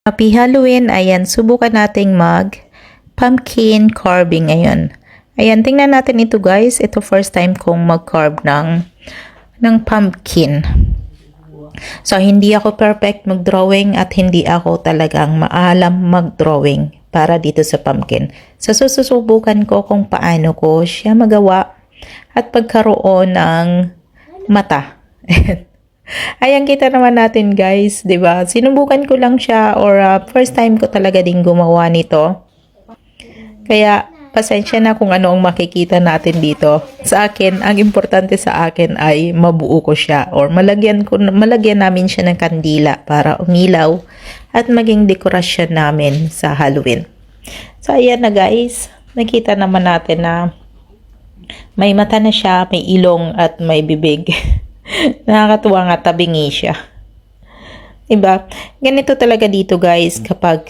Happy Halloween! Ayan, subukan nating mag pumpkin carving ngayon. Ayan, tingnan natin ito guys. Ito first time kong mag-carve ng pumpkin. So, hindi ako perfect mag-drawing at hindi ako talagang maalam mag-drawing para dito sa pumpkin. So, susubukan ko kung paano ko siya magawa at pagkaroon ng mata. Ayan, kita naman natin guys, 'di ba? Sinubukan ko lang siya or first time ko talaga din gumawa nito. Kaya pasensya na kung ano ang makikita natin dito. Sa akin, ang importante sa akin ay mabuo ko siya or malagyan namin siya ng kandila para umilaw at maging dekorasyon namin sa Halloween. So ayan na guys, nakita naman natin na may mata na siya, may ilong at may bibig. Nakakatuwa nga, tabingi siya. Diba? Ganito talaga dito guys kapag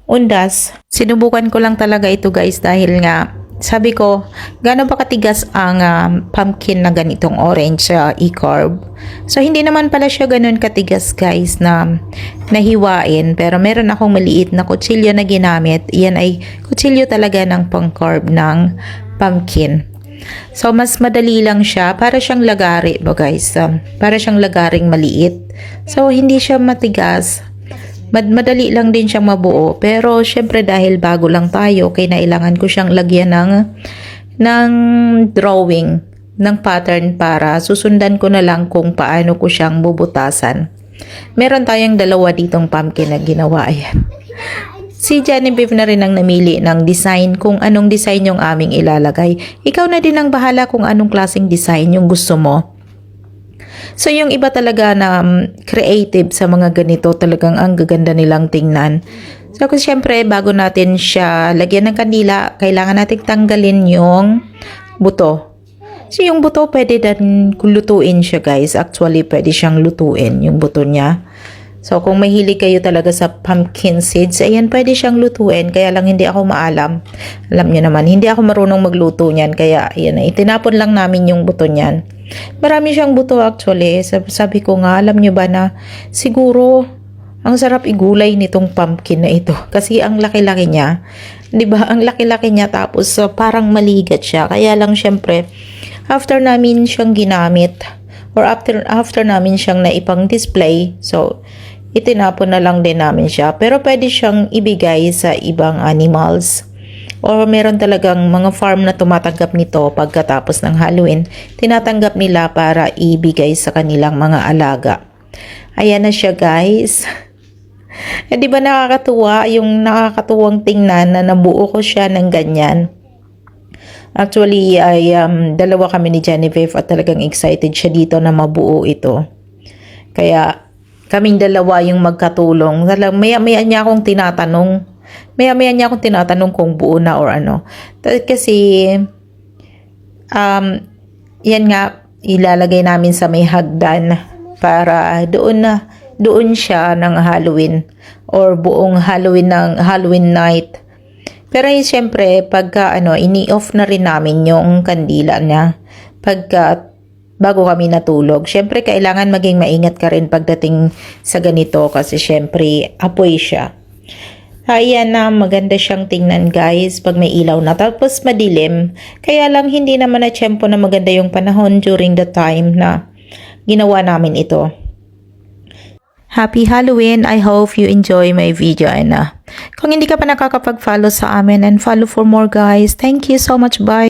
undas. Sinubukan ko lang talaga ito guys dahil nga sabi ko, gaano ba katigas ang pumpkin na ganitong orange e-carve. So hindi naman pala siya ganun katigas guys na nahiwain, pero meron akong maliit na kutsilyo na ginamit. Iyan ay kutsilyo talaga ng pang-carve ng pumpkin. So, mas madali lang siya. Para siyang lagari ba guys? Para siyang lagaring maliit. So, hindi siya matigas. Madali lang din siyang mabuo. Pero, syempre dahil bago lang tayo, kailangan ko siyang lagyan ng drawing, ng pattern para susundan ko na lang kung paano ko siyang bubutasan. Meron tayong dalawa ditong pumpkin na ginawa. Ayan. Si Genevieve na rin ang namili ng design kung anong design yung aming ilalagay. Ikaw na din ang bahala kung anong klaseng design yung gusto mo. So yung iba talaga na creative sa mga ganito, talagang ang gaganda nilang tingnan. So kasi syempre bago natin siya lagyan ng kandila, kailangan natin tanggalin yung buto. So yung buto pwede din lutuin siya guys. Actually pwede siyang lutuin yung buto niya. So, kung mahilig kayo talaga sa pumpkin seeds, ayan, pwede siyang lutuin. Kaya lang hindi ako maalam. Alam nyo naman, hindi ako marunong magluto niyan. Kaya, ayan, itinapon lang namin yung buto niyan. Marami siyang buto actually. Sabi ko nga, alam nyo ba na siguro, ang sarap igulay nitong pumpkin na ito. Kasi ang laki-laki niya. 'Di ba? Ang laki-laki niya tapos parang maligat siya. Kaya lang syempre, after namin siyang ginamit, or after namin siyang naipang display, so, itinapon na lang din namin siya. Pero pwede siyang ibigay sa ibang animals. Or meron talagang mga farm na tumatanggap nito pagkatapos ng Halloween. Tinatanggap nila para ibigay sa kanilang mga alaga. Ayan na siya guys. Eh, di ba nakakatuwa? Yung nakakatuwang tingnan na nabuo ko siya ng ganyan. Actually, ay dalawa kami ni Genevieve at talagang excited siya dito na mabuo ito. Kaya kaming dalawa yung magkatulong. Maya-maya niya akong tinatanong kung buo na or ano. Kasi, yan nga, ilalagay namin sa may hagdan para doon siya ng Halloween or buong Halloween night. Pero siyempre, pagka ini-off na rin namin yung kandila niya bago kami natulog. Siyempre, kailangan maging maingat ka rin pagdating sa ganito kasi siyempre, apoy siya. Ayan na, maganda siyang tingnan guys pag may ilaw na. Tapos madilim. Kaya lang hindi naman na tiyempo na maganda yung panahon during the time na ginawa namin ito. Happy Halloween! I hope you enjoy my video. And kung hindi ka pa nakakapag-follow sa amin and follow for more guys. Thank you so much. Bye!